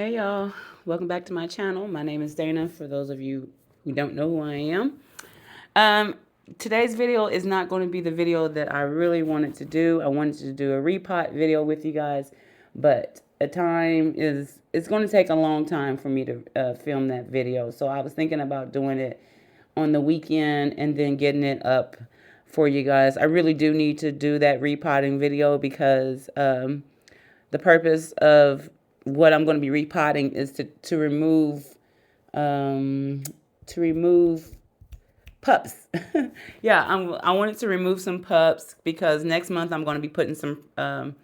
Hey y'all, welcome back to my channel. My name is Dana, for those of you who don't know who I am. Um, Today's video is not going to be the video that I really wanted to do. I wanted to do a repot video with you guys, but it's going to take a long time for me to film that video. So I was thinking about doing it on the weekend and then getting it up for you guys. I really do need to do that repotting video because the purpose of what I'm going to be repotting is to remove um, to remove pups. Yeah, I wanted to remove some pups because next month I'm going to be putting some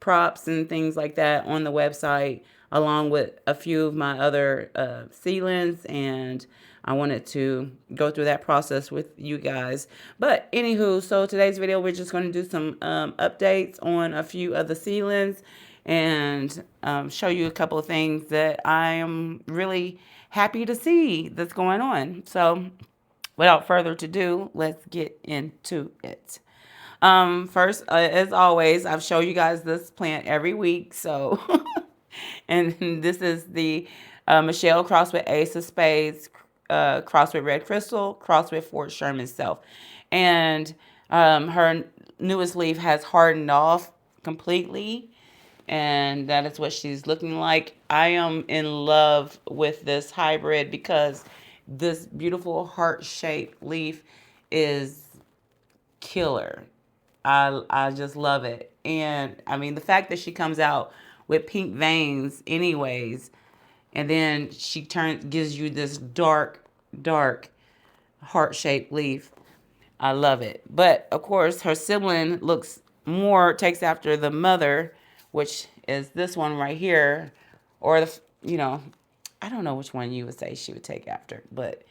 props and things like that on the website, along with a few of my other seedlings, and I wanted to go through that process with you guys. But anywho, so today's video we're just going to do some updates on a few of the seedlings and show you a couple of things that I am really happy to see that's going on. So without further ado, let's get into it. First, as always, I've shown you guys this plant every week. So, and this is the Michelle crossed with Ace of Spades, crossed with Red Crystal, crossed with Fort Sherman Self. And her newest leaf has hardened off completely. And that is what she's looking like. I am in love with this hybrid because this beautiful heart-shaped leaf is killer. I just love it. And I mean, the fact that she comes out with pink veins anyways, and then she gives you this dark heart-shaped leaf. I love it. But of course, her sibling takes after the mother, which is this one right here, or I don't know which one you would say she would take after, but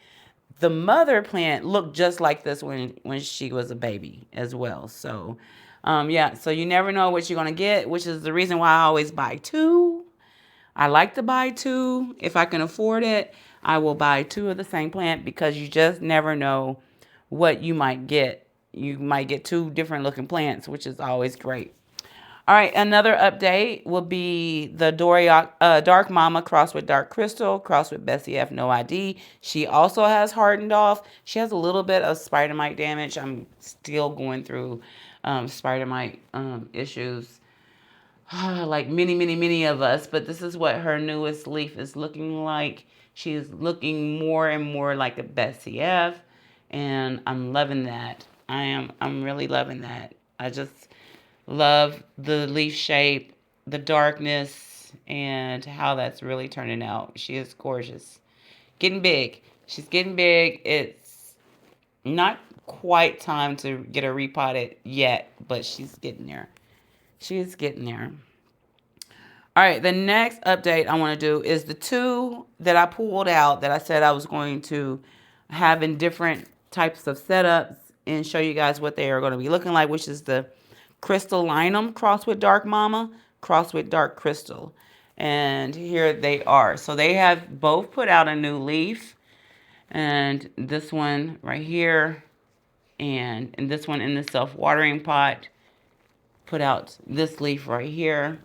the mother plant looked just like this when she was a baby as well. So, yeah, so you never know what you're going to get, which is the reason why I always buy two. I like to buy two. If I can afford it, I will buy two of the same plant because you just never know what you might get. You might get two different looking plants, which is always great. All right, another update will be the Dark Mama crossed with Dark Crystal, crossed with Bessie F. No ID. She also has hardened off. She has a little bit of spider mite damage. I'm still going through spider mite issues, like many of us. But this is what her newest leaf is looking like. She's looking more and more like a Bessie F, and I'm loving that. I'm really loving that. I just love the leaf shape, the darkness, and how that's really turning out. She is gorgeous. Getting big. She's getting big. It's not quite time to get her repotted yet, but she's getting there. She's getting there. All right, the next update I want to do is the two that I pulled out that I said I was going to have in different types of setups and show you guys what they are going to be looking like, which is the Crystal Linum crossed with Dark Mama, crossed with Dark Crystal. And here they are. So they have both put out a new leaf. And this one right here and this one in the self-watering pot put out this leaf right here.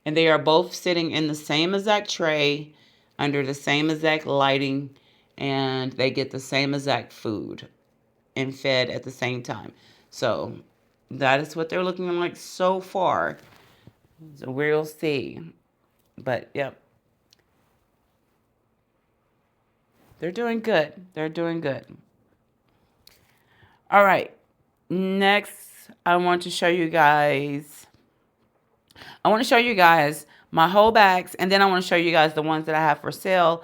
And they are both sitting in the same exact tray under the same exact lighting, and they get the same exact food and fed at the same time. So that is what they're looking like so far. So we'll see. But yep. They're doing good. They're doing good. All right. Next, I want to show you guys my whole bags, and then I want to show you guys the ones that I have for sale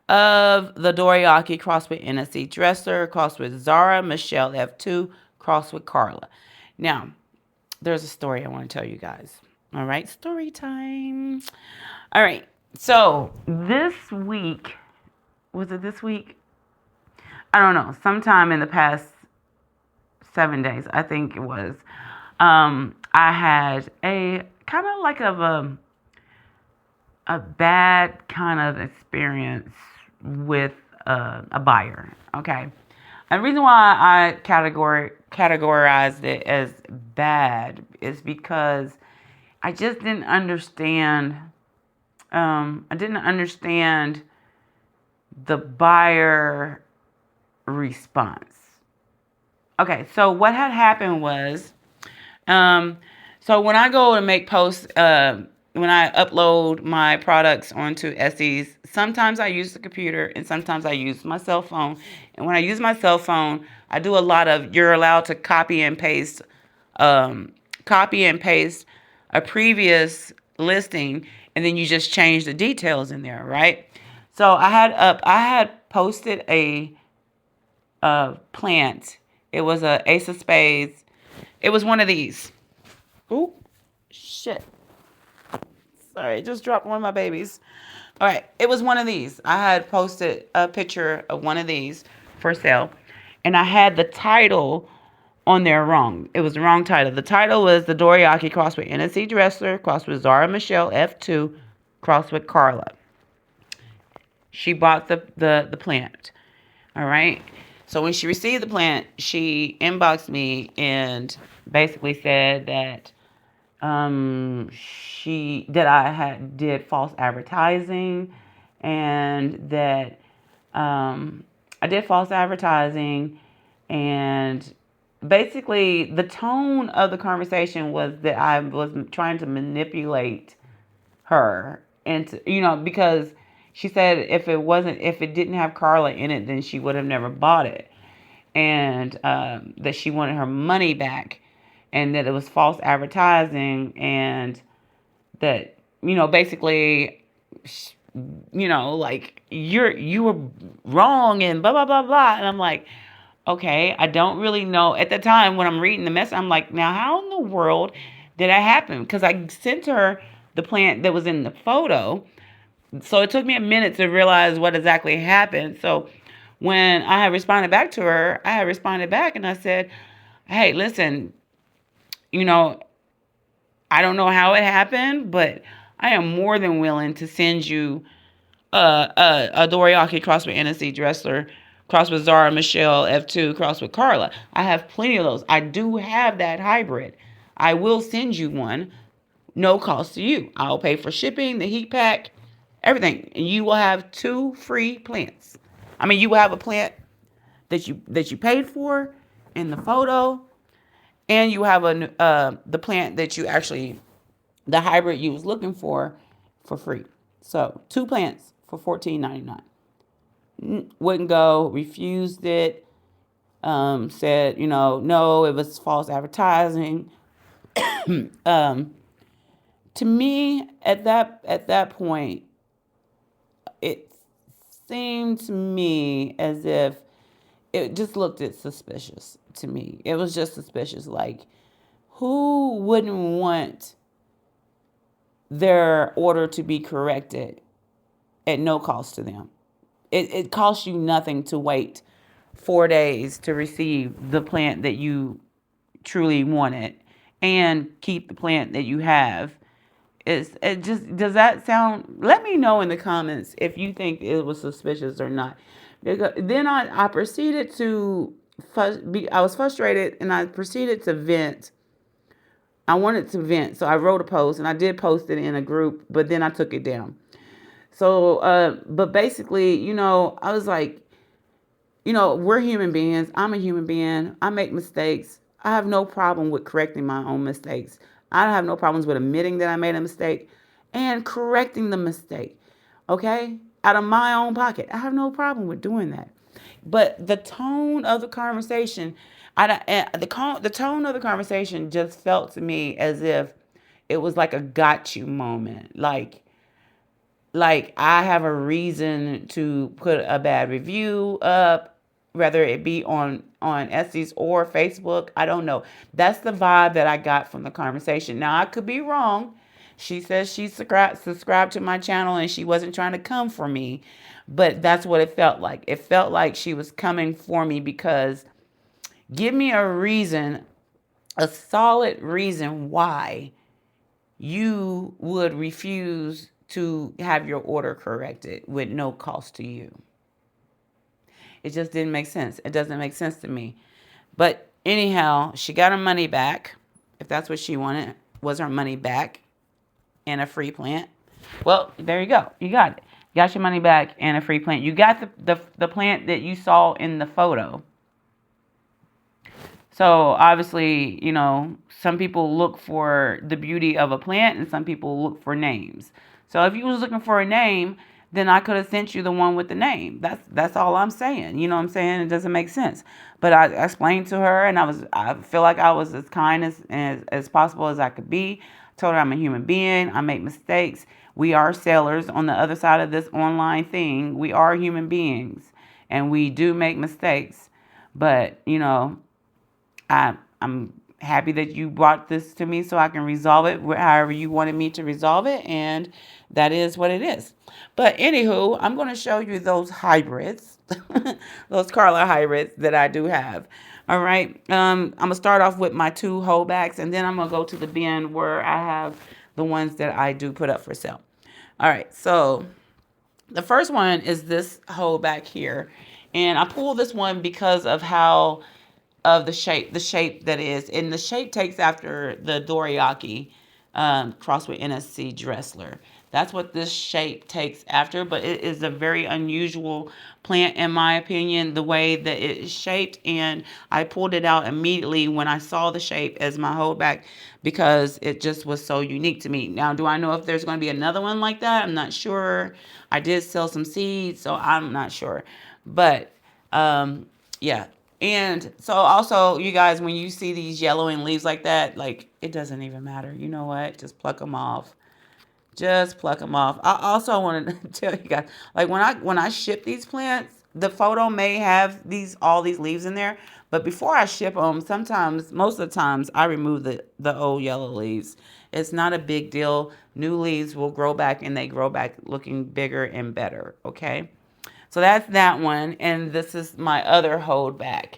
of the Dorayaki crossed with NSC Dresser, crossed with Zara, Michelle F2, crossed with Carla. Now, there's a story I want to tell you guys. All right, story time. All right, so this week, was it this week? I don't know, sometime in the past 7 days, I think it was. I had a kind of like a bad kind of experience with a buyer. Okay, and the reason why I categorized it as bad is because I just didn't understand I didn't understand the buyer response. Okay, so what had happened was, so when I go and make posts, when I upload my products onto Etsy's, sometimes I use the computer and sometimes I use my cell phone. And when I use my cell phone, I do a lot of, you're allowed to um, copy and paste a previous listing, and then you just change the details in there, right? So I had posted a plant. It was a ace of spades. It was one of these. Ooh, shit. Sorry, just dropped one of my babies. All right, it was one of these. I had posted a picture of one of these for sale, and I had the title on there wrong. It was the wrong title. The title was the Dorayaki crossed with NSC Dressler, crossed with Zara Michelle F2, crossed with Carla. She bought the plant. All right. So when she received the plant, she inboxed me and basically said that I did false advertising, and that I did false advertising, and basically the tone of the conversation was that I was trying to manipulate her, and because she said if it didn't have Carla in it, then she would have never bought it, and that she wanted her money back, and that it was false advertising, and that basically, like you were wrong and blah blah blah blah. And I'm like, okay, I don't really know at the time when I'm reading the message. I'm like, now how in the world did that happen? Because I sent her the plant that was in the photo, so it took me a minute to realize what exactly happened. So when I had responded back to her, I had responded back and I said, hey, listen, you know, I don't know how it happened, but I am more than willing to send you a Dorayaki cross with NSC Dressler, cross with Zara Michelle F2, cross with Carla. I have plenty of those. I do have that hybrid. I will send you one, no cost to you. I'll pay for shipping, the heat pack, everything, and you will have 2 free plants. I mean, you will have a plant that you paid for in the photo, and you have the plant that you actually, the hybrid you was looking for free. So 2 plants for $14.99. Wouldn't go, refused it, said, no, it was false advertising. To me, at that point, it seemed to me as if it just looked suspicious to me. It was just suspicious. Like, who wouldn't want their order to be corrected at no cost to them? It costs you nothing to wait 4 days to receive the plant that you truly wanted and keep the plant that you have. Does that sound? Let me know in the comments if you think it was suspicious or not. Because then I proceeded to I was frustrated and I proceeded to vent. I wanted to vent, so I wrote a post and I did post it in a group, but then I took it down. So, but basically, I was like, we're human beings. I'm a human being. I make mistakes. I have no problem with correcting my own mistakes. I have no problems with admitting that I made a mistake and correcting the mistake. Okay? Out of my own pocket. I have no problem with doing that. But the tone of the conversation, the tone of the conversation just felt to me as if it was like a got you moment. Like I have a reason to put a bad review up, whether it be on Etsy's or Facebook. I don't know. That's the vibe that I got from the conversation. Now, I could be wrong. She says she subscribed to my channel and she wasn't trying to come for me, but that's what it felt like. It felt like she was coming for me because give me a reason, a solid reason why you would refuse to have your order corrected with no cost to you. It just didn't make sense. It doesn't make sense to me. But anyhow, she got her money back. If that's what she wanted, was her money back and a free plant. Well, there you go. You got it. You got your money back and a free plant. You got the plant that you saw in the photo. So obviously, you know, some people look for the beauty of a plant and some people look for names. So if you was looking for a name, then I could have sent you the one with the name. That's all I'm saying. You know what I'm saying? It doesn't make sense. But I explained to her, and I feel like I was as kind as possible as I could be. Told her I'm a human being. I make mistakes. We are sellers on the other side of this online thing. We are human beings, and we do make mistakes. But you know, I'm happy that you brought this to me so I can resolve it however you wanted me to resolve it, and that is what it is. But anywho, I'm going to show you those hybrids, those Carla hybrids that I do have. All right, I'm going to start off with my 2 holdbacks, and then I'm going to go to the bin where I have the ones that I do put up for sale. All right, so the first one is this holdback here, and I pulled this one because of how of the shape that is. And the shape takes after the Dorayaki crossed with NSC Dressler. That's what this shape takes after, but it is a very unusual plant in my opinion, the way that it is shaped. And I pulled it out immediately when I saw the shape as my holdback because it just was so unique to me. Now, do I know if there's going to be another one like that? I'm not sure. I did sell some seeds, so I'm not sure. But yeah. And so also, you guys, when you see these yellowing leaves like that, like, it doesn't even matter. You know what? Just pluck them off. Just pluck them off. I also wanted to tell you guys, like, when I ship these plants, the photo may have all these leaves in there, but before I ship them, sometimes, most of the times, I remove the old yellow leaves. It's not a big deal. New leaves will grow back, and they grow back looking bigger and better, okay? So that's that one. And this is my other holdback.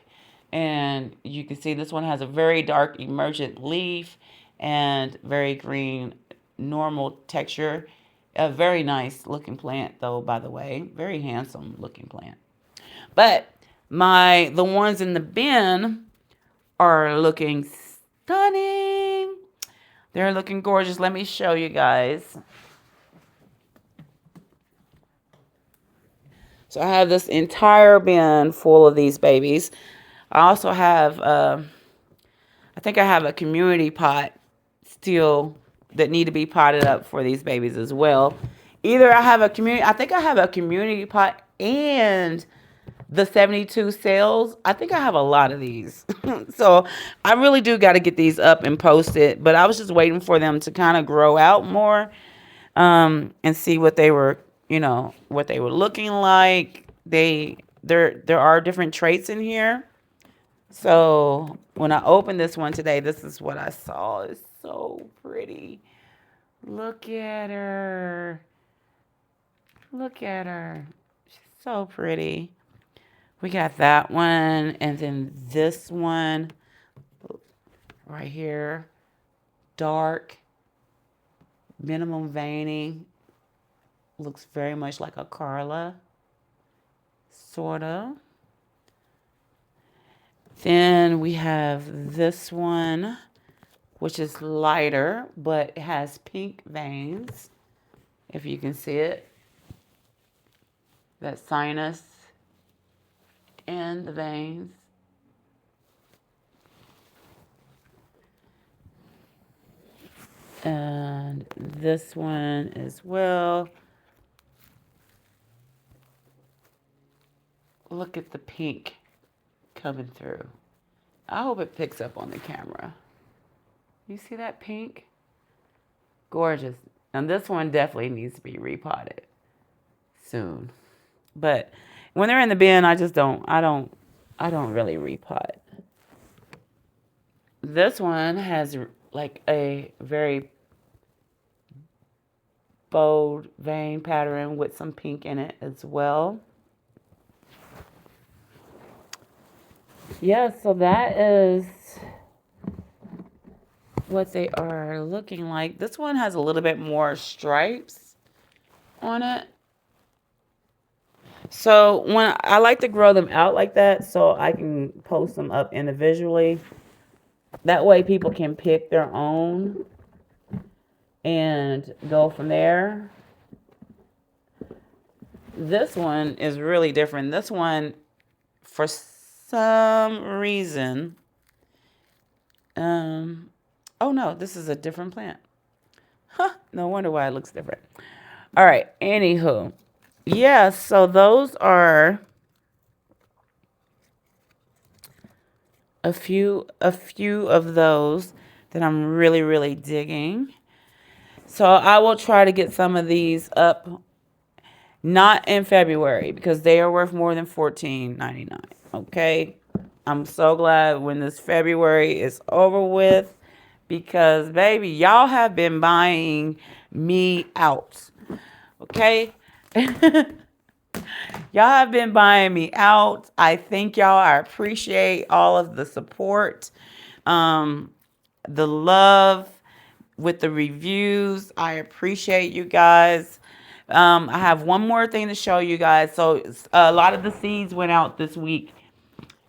And you can see this one has a very dark emergent leaf and very green normal texture. A very nice looking plant though, by the way. Very handsome looking plant. But the ones in the bin are looking stunning. They're looking gorgeous. Let me show you guys. So I have this entire bin full of these babies. I also have, I think I have a community pot still that need to be potted up for these babies as well. Either I think I have a community pot and the 72 sales. I think I have a lot of these. So I really do got to get these up and posted. But I was just waiting for them to kind of grow out more and see what they were, what they were looking like. There are different traits in here. So when I opened this one today, this is what I saw. It's so pretty. Look at her. Look at her. She's so pretty. We got that one, and then this one right here. Dark. Minimum veining. Looks very much like a Carla. Sort of. Then we have this one, which is lighter, but it has pink veins, if you can see it. That sinus and the veins. And this one as well. Look at the pink coming through. I hope it picks up on the camera. You see that pink? Gorgeous. And this one definitely needs to be repotted soon. But when they're in the bin, I don't really repot. This one has like a very bold vein pattern with some pink in it as well. Yeah, so that is what they are looking like. This one has a little bit more stripes on it. So when I like to grow them out like that so I can post them up individually. That way people can pick their own and go from there. This one is really different. This one, for some reason, oh no, this is a different plant. Huh, no wonder why it looks different. All right, anywho. Yeah, so those are a few of those that I'm really, really digging. So I will try to get some of these up, not in February, because they are worth more than $14.99. Okay? I'm so glad when this February is over with, because baby, y'all have been buying me out. Okay? Y'all have been buying me out. I thank y'all. I appreciate all of the support, the love with the reviews. I appreciate you guys. I have one more thing to show you guys. So a lot of the seeds went out this week,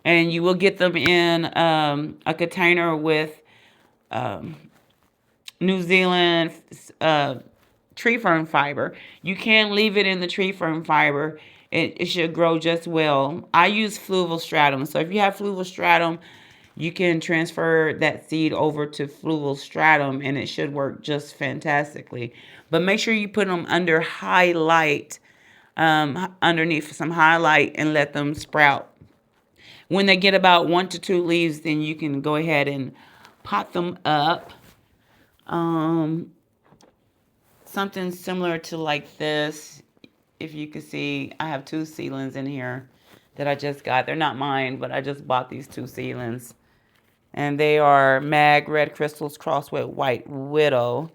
and you will get them in a container with New Zealand tree fern fiber. You can leave it in the tree fern fiber. It should grow just well. I use fluval stratum. So if you have fluval stratum, you can transfer that seed over to fluval stratum and it should work just fantastically. But make sure you put them under high light, underneath some highlight, and let them sprout. When they get about 1 to 2 leaves, then you can go ahead and pot them up. Something similar to like this. If you can see, I have 2 seedlings in here that I just got. They're not mine, but I just bought these 2 seedlings. And they are Mag Red Crystals crossed with White Widow.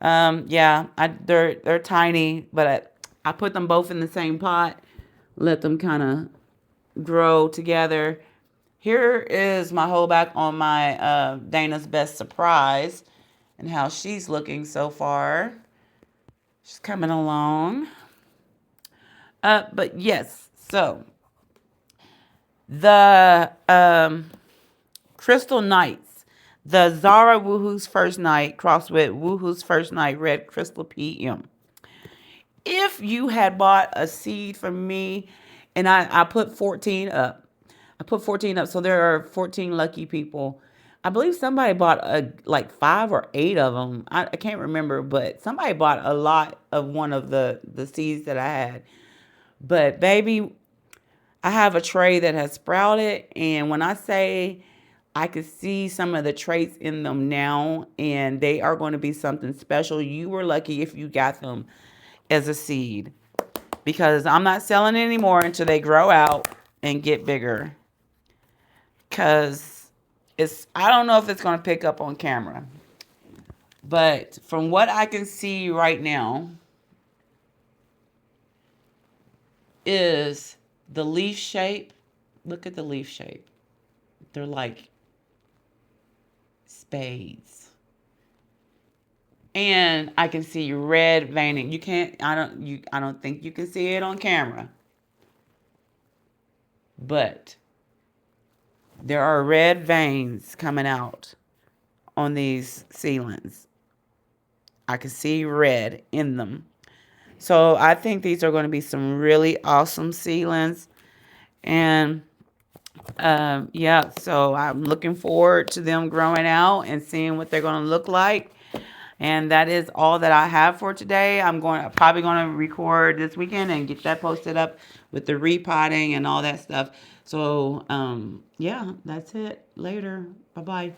Yeah, they're tiny, but I put them both in the same pot. Let them kind of grow together. Here is my holdback on my Dana's Best Surprise and how she's looking so far. She's coming along. But yes, so the Crystal Knights, the Zara Woohoo's First Night crossed with Woohoo's First Night Red Crystal PM. If you had bought a seed from me, and I put 14 up. I put 14 up, so there are 14 lucky people. I believe somebody bought like 5 or 8 of them. I can't remember, but somebody bought a lot of one of the seeds that I had. But baby, I have a tray that has sprouted, and when I say I could see some of the traits in them now, and they are going to be something special. You were lucky if you got them as a seed, because I'm not selling it anymore until they grow out and get bigger, because I don't know if it's going to pick up on camera, but from what I can see right now is the leaf shape. Look at the leaf shape. They're like spades. And I can see red veining. I don't think you can see it on camera. But there are red veins coming out on these seedlings. I can see red in them. So I think these are going to be some really awesome seedlings. And yeah, so I'm looking forward to them growing out and seeing what they're going to look like. And that is all that I have for today. I'm probably going to record this weekend and get that posted up with the repotting and all that stuff. So yeah, that's it. Later. Bye-bye.